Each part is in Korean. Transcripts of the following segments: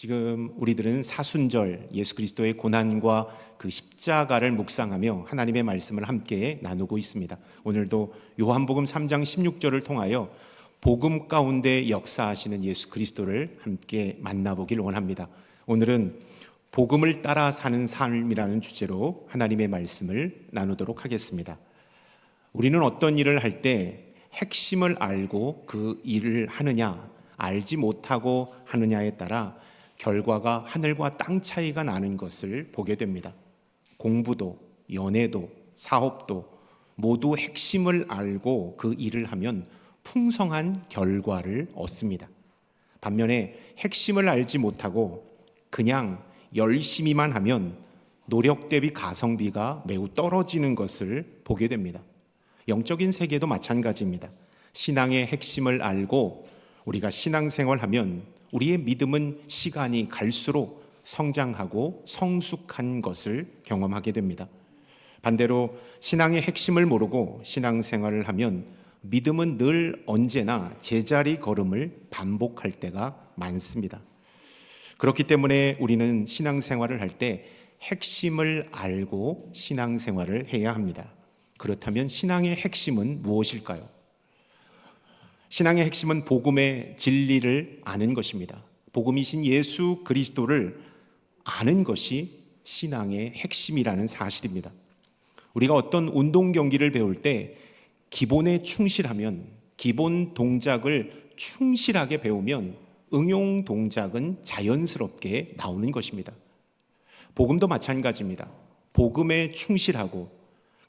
지금 우리들은 사순절 예수 그리스도의 고난과 그 십자가를 묵상하며 하나님의 말씀을 함께 나누고 있습니다. 오늘도 요한복음 3장 16절을 통하여 복음 가운데 역사하시는 예수 그리스도를 함께 만나보길 원합니다. 오늘은 복음을 따라 사는 삶이라는 주제로 하나님의 말씀을 나누도록 하겠습니다. 우리는 어떤 일을 할 때 핵심을 알고 그 일을 하느냐, 알지 못하고 하느냐에 따라 결과가 하늘과 땅 차이가 나는 것을 보게 됩니다. 공부도, 연애도, 사업도 모두 핵심을 알고 그 일을 하면 풍성한 결과를 얻습니다. 반면에 핵심을 알지 못하고 그냥 열심히만 하면 노력 대비 가성비가 매우 떨어지는 것을 보게 됩니다. 영적인 세계도 마찬가지입니다. 신앙의 핵심을 알고 우리가 신앙생활하면 우리의 믿음은 시간이 갈수록 성장하고 성숙한 것을 경험하게 됩니다. 반대로 신앙의 핵심을 모르고 신앙생활을 하면 믿음은 늘 언제나 제자리 걸음을 반복할 때가 많습니다. 그렇기 때문에 우리는 신앙생활을 할 때 핵심을 알고 신앙생활을 해야 합니다. 그렇다면 신앙의 핵심은 무엇일까요? 신앙의 핵심은 복음의 진리를 아는 것입니다. 복음이신 예수 그리스도를 아는 것이 신앙의 핵심이라는 사실입니다. 우리가 어떤 운동 경기를 배울 때 기본에 충실하면, 기본 동작을 충실하게 배우면 응용 동작은 자연스럽게 나오는 것입니다. 복음도 마찬가지입니다. 복음에 충실하고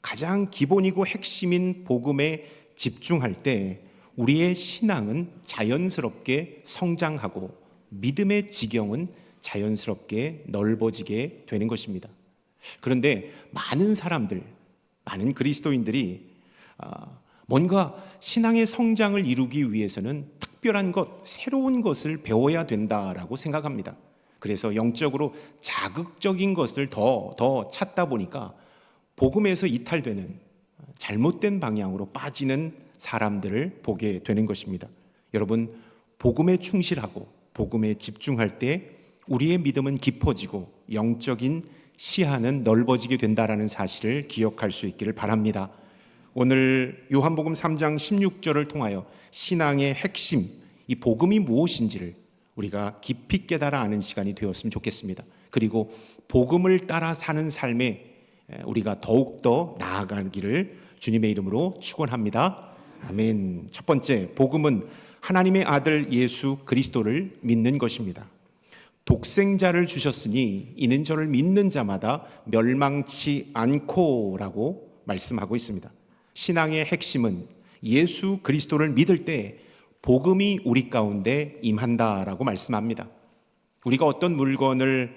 가장 기본이고 핵심인 복음에 집중할 때 우리의 신앙은 자연스럽게 성장하고 믿음의 지경은 자연스럽게 넓어지게 되는 것입니다. 그런데 많은 사람들, 많은 그리스도인들이 뭔가 신앙의 성장을 이루기 위해서는 특별한 것, 새로운 것을 배워야 된다라고 생각합니다. 그래서 영적으로 자극적인 것을 더 찾다 보니까 복음에서 이탈되는 잘못된 방향으로 빠지는 사람들을 보게 되는 것입니다. 여러분, 복음에 충실하고 복음에 집중할 때 우리의 믿음은 깊어지고 영적인 시야는 넓어지게 된다는 사실을 기억할 수 있기를 바랍니다. 오늘 요한복음 3장 16절을 통하여 신앙의 핵심, 이 복음이 무엇인지를 우리가 깊이 깨달아 아는 시간이 되었으면 좋겠습니다. 그리고 복음을 따라 사는 삶에 우리가 더욱더 나아가기를 주님의 이름으로 축원합니다. 아멘. 첫 번째, 복음은 하나님의 아들 예수 그리스도를 믿는 것입니다. 독생자를 주셨으니 이는 저를 믿는 자마다 멸망치 않고라고 말씀하고 있습니다. 신앙의 핵심은 예수 그리스도를 믿을 때 복음이 우리 가운데 임한다라고 말씀합니다. 우리가 어떤 물건을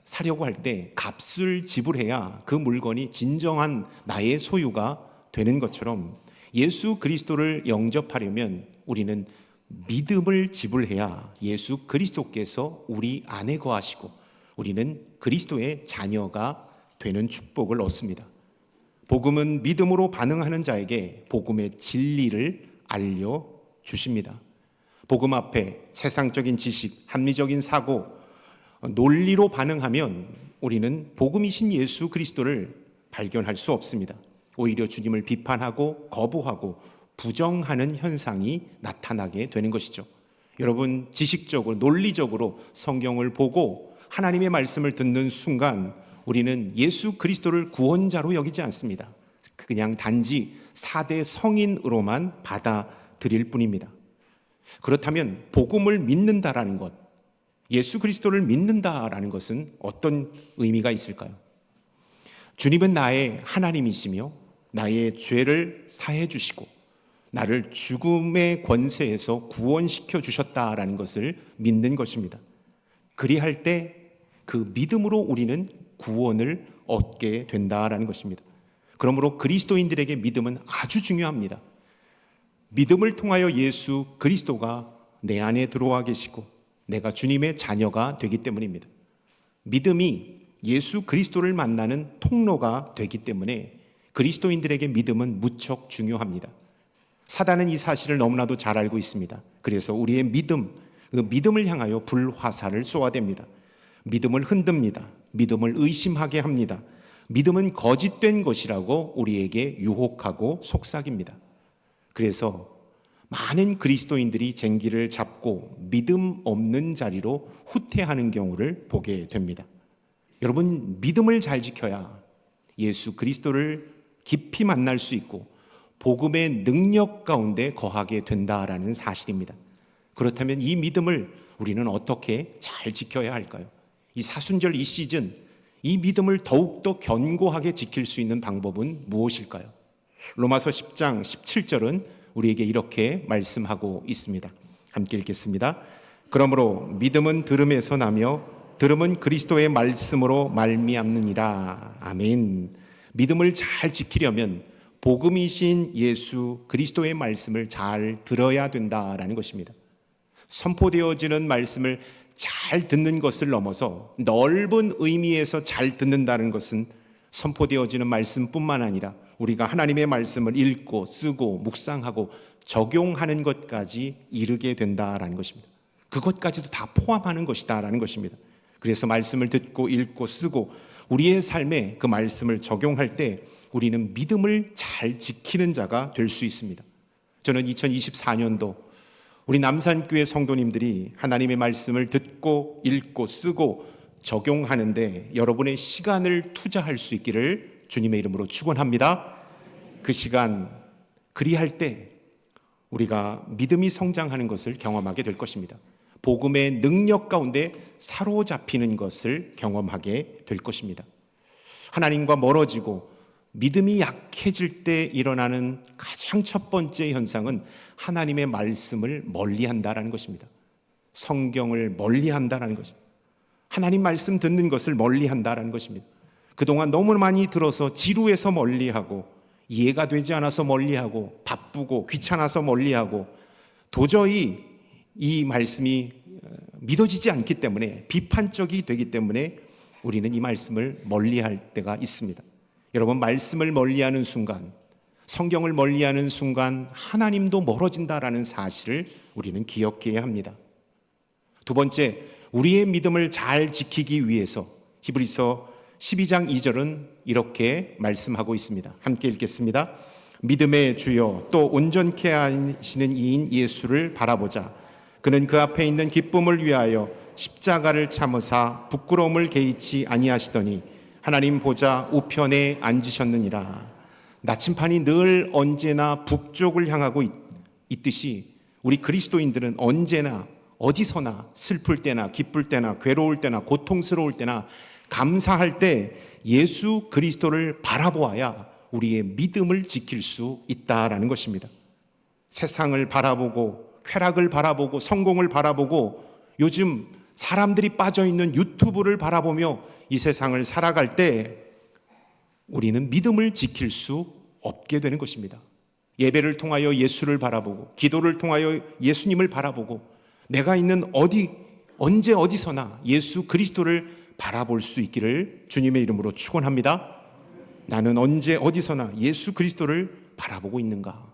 사려고 할 때 값을 지불해야 그 물건이 진정한 나의 소유가 되는 것처럼 예수 그리스도를 영접하려면 우리는 믿음을 지불해야 예수 그리스도께서 우리 안에 거하시고 우리는 그리스도의 자녀가 되는 축복을 얻습니다. 복음은 믿음으로 반응하는 자에게 복음의 진리를 알려주십니다. 복음 앞에 세상적인 지식, 합리적인 사고, 논리로 반응하면 우리는 복음이신 예수 그리스도를 발견할 수 없습니다. 오히려 주님을 비판하고 거부하고 부정하는 현상이 나타나게 되는 것이죠. 여러분, 지식적으로, 논리적으로 성경을 보고 하나님의 말씀을 듣는 순간 우리는 예수 그리스도를 구원자로 여기지 않습니다. 그냥 단지 4대 성인으로만 받아들일 뿐입니다. 그렇다면 복음을 믿는다라는 것, 예수 그리스도를 믿는다라는 것은 어떤 의미가 있을까요? 주님은 나의 하나님이시며 나의 죄를 사해 주시고 나를 죽음의 권세에서 구원시켜 주셨다라는 것을 믿는 것입니다. 그리할 때 그 믿음으로 우리는 구원을 얻게 된다라는 것입니다. 그러므로 그리스도인들에게 믿음은 아주 중요합니다. 믿음을 통하여 예수 그리스도가 내 안에 들어와 계시고 내가 주님의 자녀가 되기 때문입니다. 믿음이 예수 그리스도를 만나는 통로가 되기 때문에 그리스도인들에게 믿음은 무척 중요합니다. 사단은 이 사실을 너무나도 잘 알고 있습니다. 그래서 우리의 믿음, 그 믿음을 향하여 불화살을 쏘아댑니다. 믿음을 흔듭니다. 믿음을 의심하게 합니다. 믿음은 거짓된 것이라고 우리에게 유혹하고 속삭입니다. 그래서 많은 그리스도인들이 쟁기를 잡고 믿음 없는 자리로 후퇴하는 경우를 보게 됩니다. 여러분, 믿음을 잘 지켜야 예수 그리스도를 깊이 만날 수 있고 복음의 능력 가운데 거하게 된다라는 사실입니다. 그렇다면 이 믿음을 우리는 어떻게 잘 지켜야 할까요? 이 사순절 이 시즌, 이 믿음을 더욱더 견고하게 지킬 수 있는 방법은 무엇일까요? 로마서 10장 17절은 우리에게 이렇게 말씀하고 있습니다. 함께 읽겠습니다. 그러므로 믿음은 들음에서 나며 들음은 그리스도의 말씀으로 말미암느니라. 아멘. 믿음을 잘 지키려면 복음이신 예수 그리스도의 말씀을 잘 들어야 된다라는 것입니다. 선포되어지는 말씀을 잘 듣는 것을 넘어서 넓은 의미에서 잘 듣는다는 것은 선포되어지는 말씀뿐만 아니라 우리가 하나님의 말씀을 읽고 쓰고 묵상하고 적용하는 것까지 이르게 된다라는 것입니다. 그것까지도 다 포함하는 것이다라는 것입니다. 그래서 말씀을 듣고 읽고 쓰고 우리의 삶에 그 말씀을 적용할 때 우리는 믿음을 잘 지키는 자가 될 수 있습니다. 저는 2024년도 우리 남산교회 성도님들이 하나님의 말씀을 듣고 읽고 쓰고 적용하는데 여러분의 시간을 투자할 수 있기를 주님의 이름으로 축원합니다. 그 시간 그리할 때 우리가 믿음이 성장하는 것을 경험하게 될 것입니다. 복음의 능력 가운데 사로잡히는 것을 경험하게 될 것입니다. 하나님과 멀어지고 믿음이 약해질 때 일어나는 가장 첫 번째 현상은 하나님의 말씀을 멀리한다라는 것입니다. 성경을 멀리한다라는 것입니다. 하나님 말씀 듣는 것을 멀리한다라는 것입니다. 그동안 너무 많이 들어서 지루해서 멀리하고 이해가 되지 않아서 멀리하고 바쁘고 귀찮아서 멀리하고 도저히 이 말씀이 믿어지지 않기 때문에 비판적이 되기 때문에 우리는 이 말씀을 멀리할 때가 있습니다. 여러분, 말씀을 멀리하는 순간, 성경을 멀리하는 순간 하나님도 멀어진다라는 사실을 우리는 기억해야 합니다. 두 번째, 우리의 믿음을 잘 지키기 위해서 히브리서 12장 2절은 이렇게 말씀하고 있습니다. 함께 읽겠습니다. 믿음의 주여 또 온전케 하시는 이인 예수를 바라보자. 그는 그 앞에 있는 기쁨을 위하여 십자가를 참으사 부끄러움을 개의치 아니하시더니 하나님 보좌 우편에 앉으셨느니라. 나침판이 늘 언제나 북쪽을 향하고 있듯이 우리 그리스도인들은 언제나 어디서나 슬플 때나 기쁠 때나 괴로울 때나 고통스러울 때나 감사할 때 예수 그리스도를 바라보아야 우리의 믿음을 지킬 수 있다라는 것입니다. 세상을 바라보고 쾌락을 바라보고 성공을 바라보고 요즘 사람들이 빠져있는 유튜브를 바라보며 이 세상을 살아갈 때 우리는 믿음을 지킬 수 없게 되는 것입니다. 예배를 통하여 예수를 바라보고 기도를 통하여 예수님을 바라보고 내가 있는 언제 어디서나 예수 그리스도를 바라볼 수 있기를 주님의 이름으로 축원합니다. 나는 언제 어디서나 예수 그리스도를 바라보고 있는가?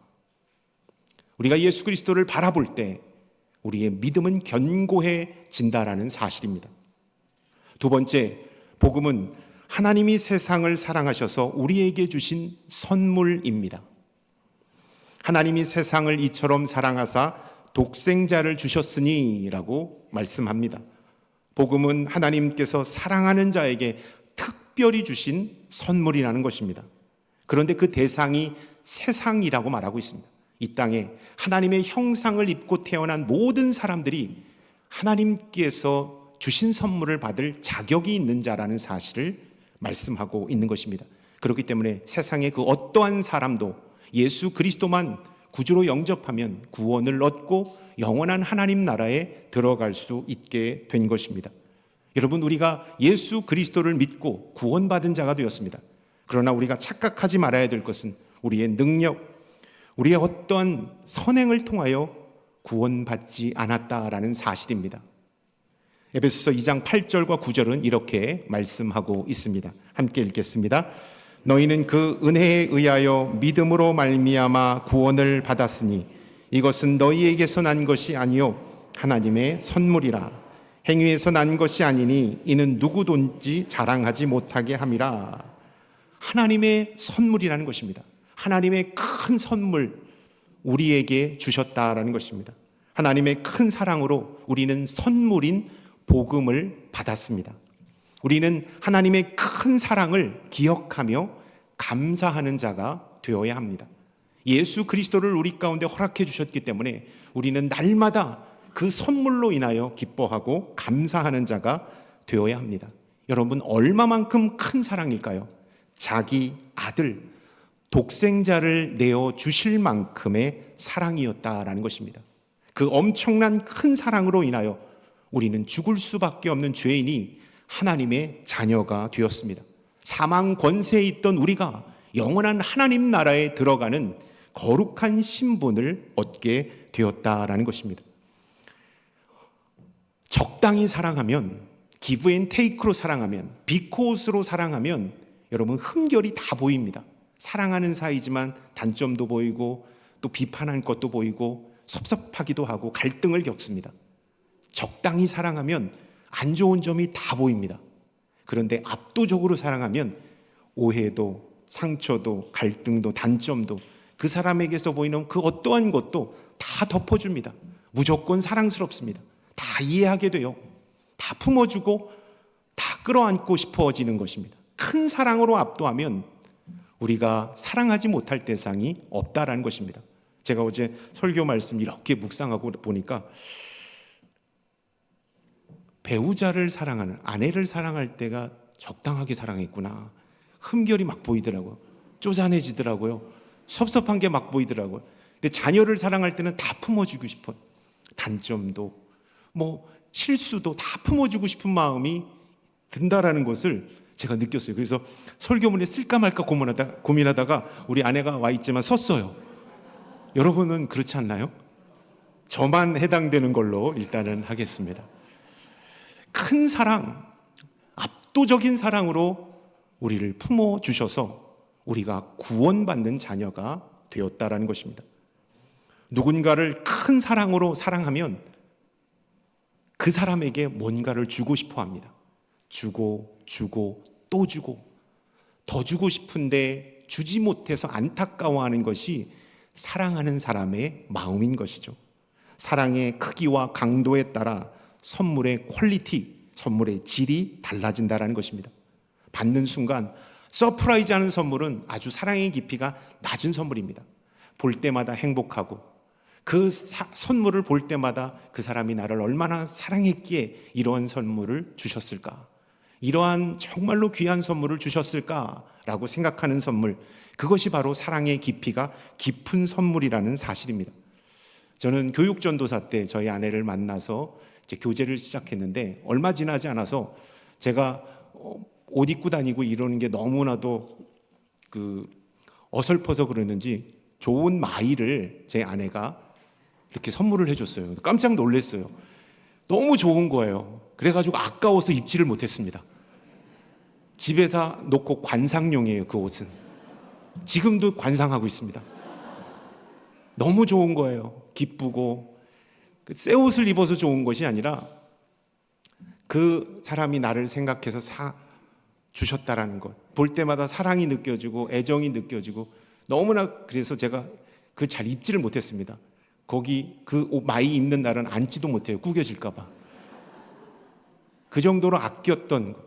우리가 예수 그리스도를 바라볼 때 우리의 믿음은 견고해진다라는 사실입니다. 두 번째, 복음은 하나님이 세상을 사랑하셔서 우리에게 주신 선물입니다. 하나님이 세상을 이처럼 사랑하사 독생자를 주셨으니 라고 말씀합니다. 복음은 하나님께서 사랑하는 자에게 특별히 주신 선물이라는 것입니다. 그런데 그 대상이 세상이라고 말하고 있습니다. 이 땅에 하나님의 형상을 입고 태어난 모든 사람들이 하나님께서 주신 선물을 받을 자격이 있는 자라는 사실을 말씀하고 있는 것입니다. 그렇기 때문에 세상의 그 어떠한 사람도 예수 그리스도만 구주로 영접하면 구원을 얻고 영원한 하나님 나라에 들어갈 수 있게 된 것입니다. 여러분, 우리가 예수 그리스도를 믿고 구원받은 자가 되었습니다. 그러나 우리가 착각하지 말아야 될 것은 우리의 능력, 우리의 어떠한 선행을 통하여 구원받지 않았다라는 사실입니다. 에베소서 2장 8절과 9절은 이렇게 말씀하고 있습니다. 함께 읽겠습니다. 너희는 그 은혜에 의하여 믿음으로 말미암아 구원을 받았으니 이것은 너희에게서 난 것이 아니요 하나님의 선물이라. 행위에서 난 것이 아니니 이는 누구든지 자랑하지 못하게 함이라. 하나님의 선물이라는 것입니다. 하나님의 큰 선물 우리에게 주셨다라는 것입니다. 하나님의 큰 사랑으로 우리는 선물인 복음을 받았습니다. 우리는 하나님의 큰 사랑을 기억하며 감사하는 자가 되어야 합니다. 예수 그리스도를 우리 가운데 허락해 주셨기 때문에 우리는 날마다 그 선물로 인하여 기뻐하고 감사하는 자가 되어야 합니다. 여러분, 얼마만큼 큰 사랑일까요? 자기 아들, 독생자를 내어주실 만큼의 사랑이었다라는 것입니다. 그 엄청난 큰 사랑으로 인하여 우리는 죽을 수밖에 없는 죄인이 하나님의 자녀가 되었습니다. 사망 권세에 있던 우리가 영원한 하나님 나라에 들어가는 거룩한 신분을 얻게 되었다라는 것입니다. 적당히 사랑하면, 기브 앤 테이크로 사랑하면, 비코스로 사랑하면 여러분 흠결이 다 보입니다. 사랑하는 사이지만 단점도 보이고 또 비판할 것도 보이고 섭섭하기도 하고 갈등을 겪습니다. 적당히 사랑하면 안 좋은 점이 다 보입니다. 그런데 압도적으로 사랑하면 오해도 상처도 갈등도 단점도 그 사람에게서 보이는 그 어떠한 것도 다 덮어줍니다. 무조건 사랑스럽습니다. 다 이해하게 돼요. 다 품어주고 다 끌어안고 싶어지는 것입니다. 큰 사랑으로 압도하면 우리가 사랑하지 못할 대상이 없다라는 것입니다. 제가 어제 설교 말씀 이렇게 묵상하고 보니까 배우자를 사랑하는, 아내를 사랑할 때가 적당하게 사랑했구나. 흠결이 막 보이더라고요. 쪼잔해지더라고요. 섭섭한 게 막 보이더라고요. 근데 자녀를 사랑할 때는 다 품어주고 싶어. 단점도 실수도 다 품어주고 싶은 마음이 든다라는 것을 제가 느꼈어요. 그래서 설교문에 쓸까 말까 고민하다가 우리 아내가 와 있지만 썼어요. 여러분은 그렇지 않나요? 저만 해당되는 걸로 일단은 하겠습니다. 큰 사랑, 압도적인 사랑으로 우리를 품어주셔서 우리가 구원받는 자녀가 되었다라는 것입니다. 누군가를 큰 사랑으로 사랑하면 그 사람에게 뭔가를 주고 싶어 합니다. 주고 또 주고 더 주고 싶은데 주지 못해서 안타까워하는 것이 사랑하는 사람의 마음인 것이죠. 사랑의 크기와 강도에 따라 선물의 퀄리티, 선물의 질이 달라진다는 것입니다. 받는 순간 서프라이즈하는 선물은 아주 사랑의 깊이가 낮은 선물입니다. 볼 때마다 행복하고 그 선물을 볼 때마다 그 사람이 나를 얼마나 사랑했기에 이러한 선물을 주셨을까, 이러한 정말로 귀한 선물을 주셨을까라고 생각하는 선물, 그것이 바로 사랑의 깊이가 깊은 선물이라는 사실입니다. 저는 교육전도사 때 저희 아내를 만나서 이제 교제를 시작했는데 얼마 지나지 않아서 제가 옷 입고 다니고 이러는 게 너무나도 어설퍼서 그러는지 좋은 마이를 제 아내가 이렇게 선물을 해줬어요. 깜짝 놀랐어요. 너무 좋은 거예요. 그래가지고 아까워서 입지를 못했습니다. 집에서 놓고 관상용이에요. 그 옷은 지금도 관상하고 있습니다. 너무 좋은 거예요. 기쁘고 새 옷을 입어서 좋은 것이 아니라 그 사람이 나를 생각해서 주셨다라는 것, 볼 때마다 사랑이 느껴지고 애정이 느껴지고 너무나, 그래서 제가 그 잘 입지를 못했습니다. 거기 그 옷 많이 입는 날은 앉지도 못해요. 구겨질까 봐. 그 정도로 아꼈던 것,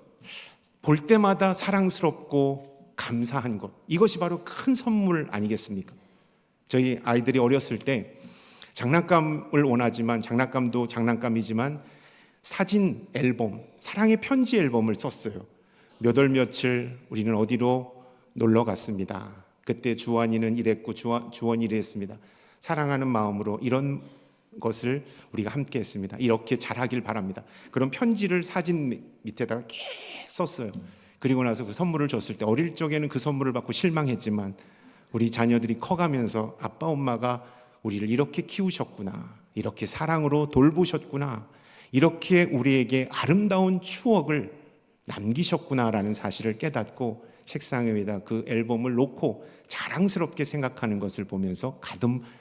볼 때마다 사랑스럽고 감사한 것, 이것이 바로 큰 선물 아니겠습니까? 저희 아이들이 어렸을 때 장난감을 원하지만, 장난감도 장난감이지만 사진 앨범, 사랑의 편지 앨범을 썼어요. 몇 월 며칠 우리는 어디로 놀러 갔습니다. 그때 주원이는 이랬고 주원이 이랬습니다. 사랑하는 마음으로 이런 것을 우리가 함께 했습니다. 이렇게 잘하길 바랍니다. 그런 편지를 사진 밑에다가 이렇게 썼어요. 그리고 나서 그 선물을 줬을 때 어릴 적에는 그 선물을 받고 실망했지만 우리 자녀들이 커가면서 아빠 엄마가 우리를 이렇게 키우셨구나, 이렇게 사랑으로 돌보셨구나, 이렇게 우리에게 아름다운 추억을 남기셨구나라는 사실을 깨닫고 책상 위에다 그 앨범을 놓고 자랑스럽게 생각하는 것을 보면서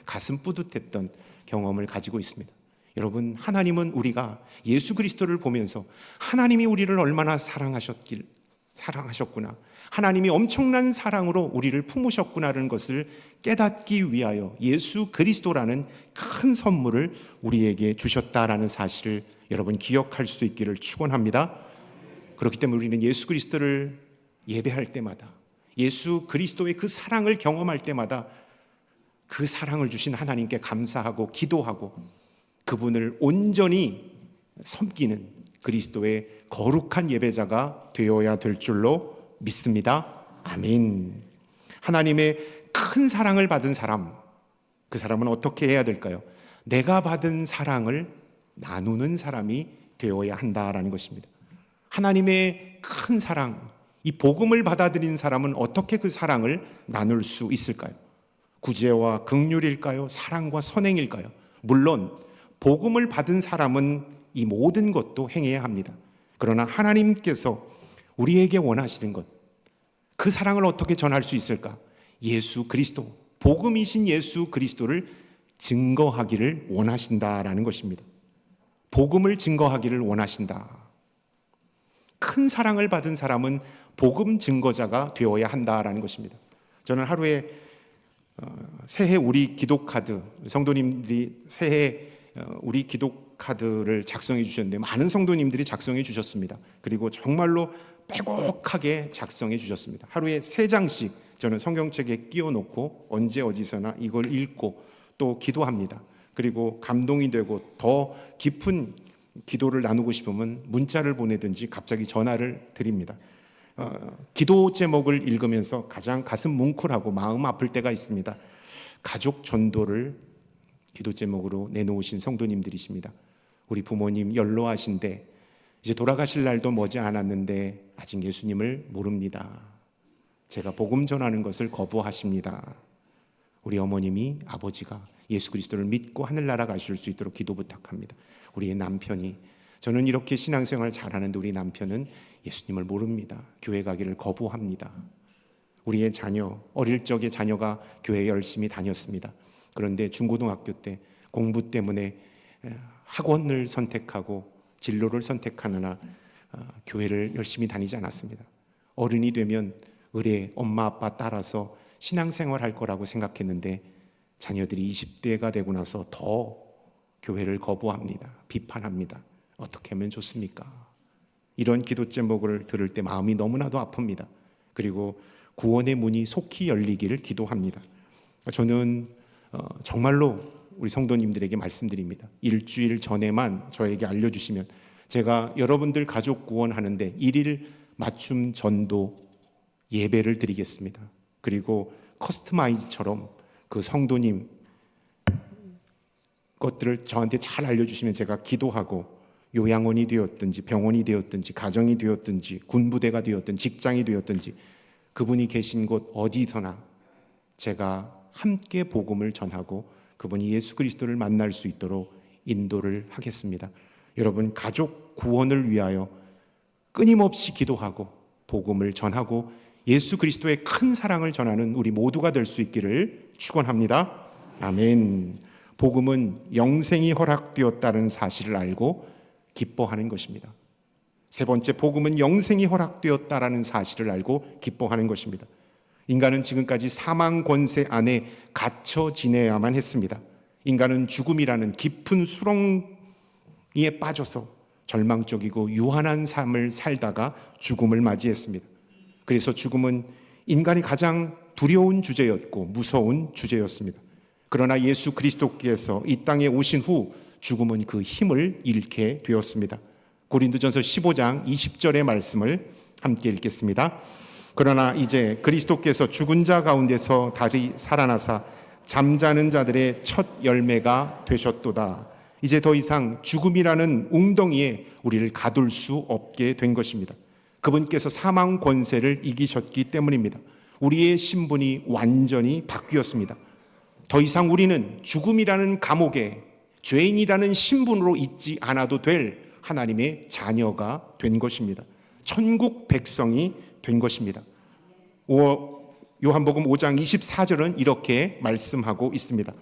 가슴 뿌듯했던 경험을 가지고 있습니다. 여러분, 하나님은 우리가 예수 그리스도를 보면서 하나님이 우리를 얼마나 사랑하셨구나, 하나님이 엄청난 사랑으로 우리를 품으셨구나라는 것을 깨닫기 위하여 예수 그리스도라는 큰 선물을 우리에게 주셨다라는 사실을 여러분 기억할 수 있기를 축원합니다. 그렇기 때문에 우리는 예수 그리스도를 예배할 때마다, 예수 그리스도의 그 사랑을 경험할 때마다 그 사랑을 주신 하나님께 감사하고 기도하고 그분을 온전히 섬기는 그리스도의 거룩한 예배자가 되어야 될 줄로 믿습니다. 아멘. 하나님의 큰 사랑을 받은 사람, 그 사람은 어떻게 해야 될까요? 내가 받은 사랑을 나누는 사람이 되어야 한다라는 것입니다. 하나님의 큰 사랑, 이 복음을 받아들인 사람은 어떻게 그 사랑을 나눌 수 있을까요? 구제와 긍휼일까요? 사랑과 선행일까요? 물론 복음을 받은 사람은 이 모든 것도 행해야 합니다. 그러나 하나님께서 우리에게 원하시는 것, 그 사랑을 어떻게 전할 수 있을까? 예수 그리스도, 복음이신 예수 그리스도를 증거하기를 원하신다라는 것입니다. 복음을 증거하기를 원하신다. 큰 사랑을 받은 사람은 복음 증거자가 되어야 한다라는 것입니다. 저는 하루에 새해 우리 기도 카드, 성도님들이 새해 우리 기도 카드를 작성해 주셨는데 많은 성도님들이 작성해 주셨습니다. 그리고 정말로 빼곡하게 작성해 주셨습니다. 하루에 3장씩 저는 성경책에 끼워 놓고 언제 어디서나 이걸 읽고 또 기도합니다. 그리고 감동이 되고 더 깊은 기도를 나누고 싶으면 문자를 보내든지 갑자기 전화를 드립니다. 기도 제목을 읽으면서 가장 가슴 뭉클하고 마음 아플 때가 있습니다. 가족 전도를 기도 제목으로 내놓으신 성도님들이십니다. 우리 부모님 연로하신데 이제 돌아가실 날도 머지 않았는데 아직 예수님을 모릅니다. 제가 복음 전하는 것을 거부하십니다. 우리 어머님이, 아버지가 예수 그리스도를 믿고 하늘나라 가실 수 있도록 기도 부탁합니다. 우리의 남편이, 저는 이렇게 신앙생활 잘하는데 우리 남편은 예수님을 모릅니다. 교회 가기를 거부합니다. 우리의 자녀, 어릴 적에 자녀가 교회에 열심히 다녔습니다. 그런데 중고등학교 때 공부 때문에 학원을 선택하고 진로를 선택하느라 교회를 열심히 다니지 않았습니다. 어른이 되면 의례 엄마 아빠 따라서 신앙생활 할 거라고 생각했는데 자녀들이 20대가 되고 나서 더 교회를 거부합니다. 비판합니다. 어떻게 하면 좋습니까? 이런 기도 제목을 들을 때 마음이 너무나도 아픕니다. 그리고 구원의 문이 속히 열리기를 기도합니다. 저는 정말로 우리 성도님들에게 말씀드립니다. 일주일 전에만 저에게 알려주시면 제가 여러분들 가족 구원하는데 1일 맞춤 전도 예배를 드리겠습니다. 그리고 커스터마이즈처럼 그 성도님 것들을 저한테 잘 알려주시면 제가 기도하고 요양원이 되었든지 병원이 되었든지 가정이 되었든지 군부대가 되었든지 직장이 되었든지 그분이 계신 곳 어디서나 제가 함께 복음을 전하고 그분이 예수 그리스도를 만날 수 있도록 인도를 하겠습니다. 여러분, 가족 구원을 위하여 끊임없이 기도하고 복음을 전하고 예수 그리스도의 큰 사랑을 전하는 우리 모두가 될 수 있기를 축원합니다. 아멘. 복음은 영생이 허락되었다는 사실을 알고 기뻐하는 것입니다. 세 번째, 복음은 영생이 허락되었다라는 사실을 알고 기뻐하는 것입니다. 인간은 지금까지 사망 권세 안에 갇혀 지내야만 했습니다. 인간은 죽음이라는 깊은 수렁에 빠져서 절망적이고 유한한 삶을 살다가 죽음을 맞이했습니다. 그래서 죽음은 인간이 가장 두려운 주제였고 무서운 주제였습니다. 그러나 예수 그리스도께서 이 땅에 오신 후 죽음은 그 힘을 잃게 되었습니다. 고린도전서 15장 20절의 말씀을 함께 읽겠습니다. 그러나 이제 그리스도께서 죽은 자 가운데서 다시 살아나사 잠자는 자들의 첫 열매가 되셨도다. 이제 더 이상 죽음이라는 웅덩이에 우리를 가둘 수 없게 된 것입니다. 그분께서 사망 권세를 이기셨기 때문입니다. 우리의 신분이 완전히 바뀌었습니다. 더 이상 우리는 죽음이라는 감옥에 죄인이라는 신분으로 있지 않아도 될 하나님의 자녀가 된 것입니다. 천국 백성이 된 것입니다. 요한복음 5장 24절은 이렇게 말씀하고 있습니다.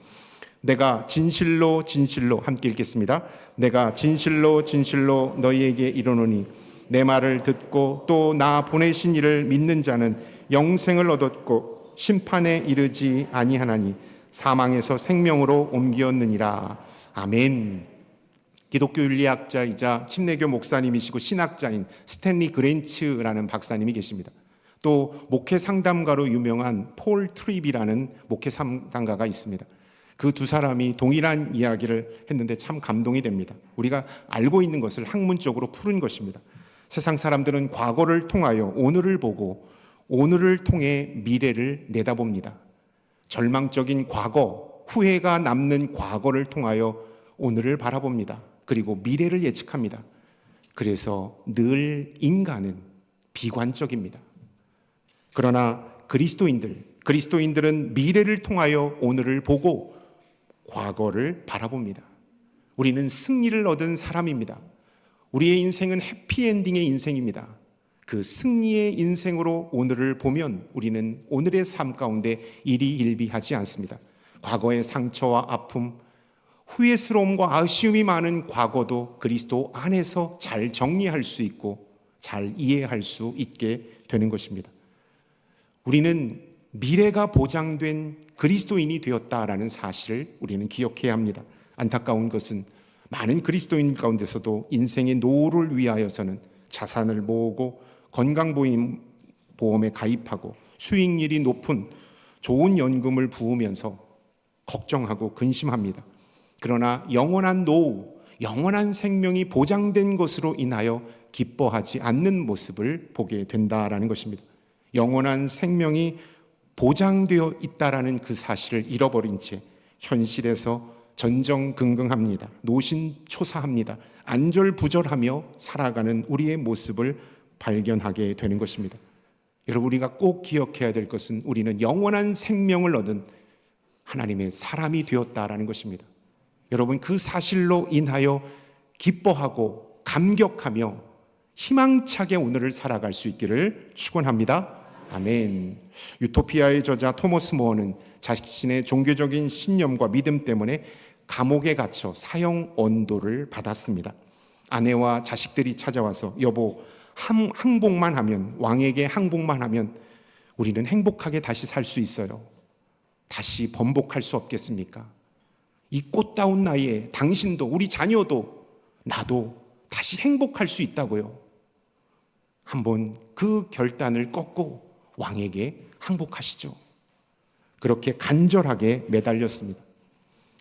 내가 진실로 진실로 함께 읽겠습니다. 내가 진실로 진실로 너희에게 이르노니 내 말을 듣고 또 나 보내신 이를 믿는 자는 영생을 얻었고 심판에 이르지 아니하나니 사망에서 생명으로 옮기었느니라. 아멘. 기독교 윤리학자이자 침례교 목사님이시고 신학자인 스탠리 그랜츠라는 박사님이 계십니다. 또 목회 상담가로 유명한 폴 트립이라는 목회 상담가가 있습니다. 그 두 사람이 동일한 이야기를 했는데 참 감동이 됩니다. 우리가 알고 있는 것을 학문적으로 푸른 것입니다. 세상 사람들은 과거를 통하여 오늘을 보고 오늘을 통해 미래를 내다봅니다. 절망적인 과거, 후회가 남는 과거를 통하여 오늘을 바라봅니다. 그리고 미래를 예측합니다. 그래서 늘 인간은 비관적입니다. 그러나 그리스도인들은 미래를 통하여 오늘을 보고 과거를 바라봅니다. 우리는 승리를 얻은 사람입니다. 우리의 인생은 해피엔딩의 인생입니다. 그 승리의 인생으로 오늘을 보면 우리는 오늘의 삶 가운데 일희일비하지 않습니다. 과거의 상처와 아픔, 후회스러움과 아쉬움이 많은 과거도 그리스도 안에서 잘 정리할 수 있고 잘 이해할 수 있게 되는 것입니다. 우리는 미래가 보장된 그리스도인이 되었다라는 사실을 우리는 기억해야 합니다. 안타까운 것은 많은 그리스도인 가운데서도 인생의 노후를 위하여서는 자산을 모으고 건강보험에 가입하고 수익률이 높은 좋은 연금을 부으면서 걱정하고 근심합니다. 그러나 영원한 노후, 영원한 생명이 보장된 것으로 인하여 기뻐하지 않는 모습을 보게 된다라는 것입니다. 영원한 생명이 보장되어 있다라는 그 사실을 잃어버린 채 현실에서 전전긍긍합니다. 노심초사합니다. 안절부절하며 살아가는 우리의 모습을 발견하게 되는 것입니다. 여러분, 우리가 꼭 기억해야 될 것은 우리는 영원한 생명을 얻은 하나님의 사람이 되었다라는 것입니다. 여러분, 그 사실로 인하여 기뻐하고 감격하며 희망차게 오늘을 살아갈 수 있기를 축원합니다. 아멘. 유토피아의 저자 토머스 모어는 자신의 종교적인 신념과 믿음 때문에 감옥에 갇혀 사형 언도를 받았습니다. 아내와 자식들이 찾아와서 여보, 항복만 하면, 왕에게 항복만 하면 우리는 행복하게 다시 살 수 있어요. 다시 번복할 수 없겠습니까? 이 꽃다운 나이에 당신도 우리 자녀도 나도 다시 행복할 수 있다고요. 한번 그 결단을 꺾고 왕에게 항복하시죠. 그렇게 간절하게 매달렸습니다.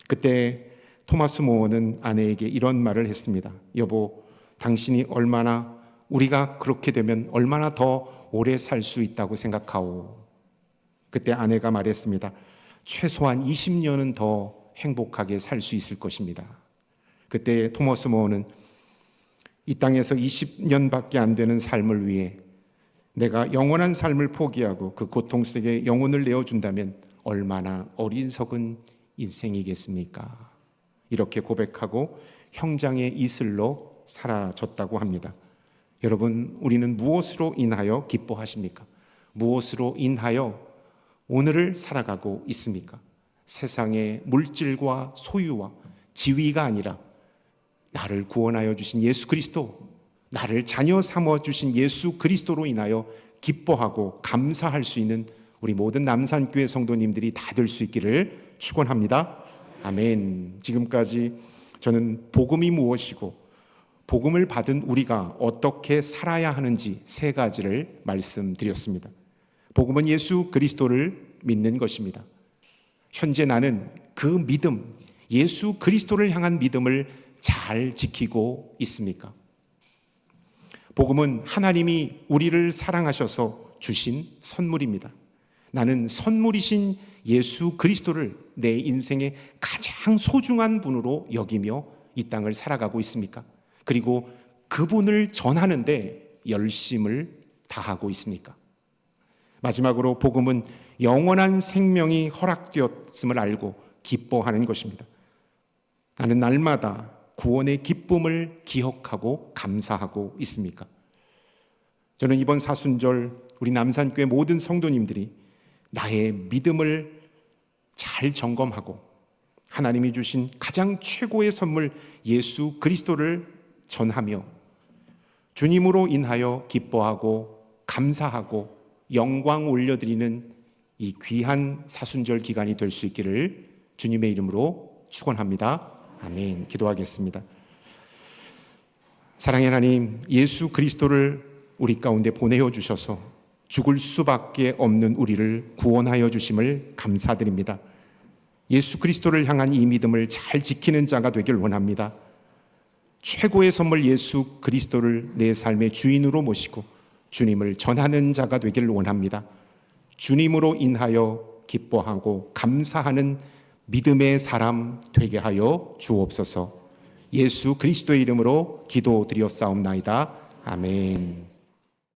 그때 토마스 모어는 아내에게 이런 말을 했습니다. 여보, 당신이 우리가 그렇게 되면 얼마나 더 오래 살 수 있다고 생각하오? 그때 아내가 말했습니다. 최소한 20년은 더 행복하게 살 수 있을 것입니다. 그때 토마스 모어는 이 땅에서 20년밖에 안 되는 삶을 위해 내가 영원한 삶을 포기하고 그 고통 속에 영혼을 내어준다면 얼마나 어리석은 인생이겠습니까? 이렇게 고백하고 형장의 이슬로 사라졌다고 합니다. 여러분, 우리는 무엇으로 인하여 기뻐하십니까? 무엇으로 인하여 오늘을 살아가고 있습니까? 세상의 물질과 소유와 지위가 아니라 나를 구원하여 주신 예수 그리스도, 나를 자녀 삼아 주신 예수 그리스도로 인하여 기뻐하고 감사할 수 있는 우리 모든 남산교회 성도님들이 다 될 수 있기를 축원합니다. 아멘. 지금까지 저는 복음이 무엇이고 복음을 받은 우리가 어떻게 살아야 하는지 세 가지를 말씀드렸습니다. 복음은 예수 그리스도를 믿는 것입니다. 현재 나는 그 믿음, 예수 그리스도를 향한 믿음을 잘 지키고 있습니까? 복음은 하나님이 우리를 사랑하셔서 주신 선물입니다. 나는 선물이신 예수 그리스도를 내 인생의 가장 소중한 분으로 여기며 이 땅을 살아가고 있습니까? 그리고 그분을 전하는데 열심을 다하고 있습니까? 마지막으로 복음은 영원한 생명이 허락되었음을 알고 기뻐하는 것입니다. 나는 날마다 구원의 기쁨을 기억하고 감사하고 있습니까? 저는 이번 사순절 우리 남산교회 모든 성도님들이 나의 믿음을 잘 점검하고 하나님이 주신 가장 최고의 선물 예수 그리스도를 전하며 주님으로 인하여 기뻐하고 감사하고 영광 올려드리는 이 귀한 사순절 기간이 될 수 있기를 주님의 이름으로 축원합니다. 아멘. 기도하겠습니다. 사랑의 하나님, 예수 그리스도를 우리 가운데 보내어 주셔서 죽을 수밖에 없는 우리를 구원하여 주심을 감사드립니다. 예수 그리스도를 향한 이 믿음을 잘 지키는 자가 되길 원합니다. 최고의 선물 예수 그리스도를 내 삶의 주인으로 모시고 주님을 전하는 자가 되길 원합니다. 주님으로 인하여 기뻐하고 감사하는 믿음의 사람 되게 하여 주옵소서. 예수 그리스도의 이름으로 기도드렸사옵나이다. 아멘.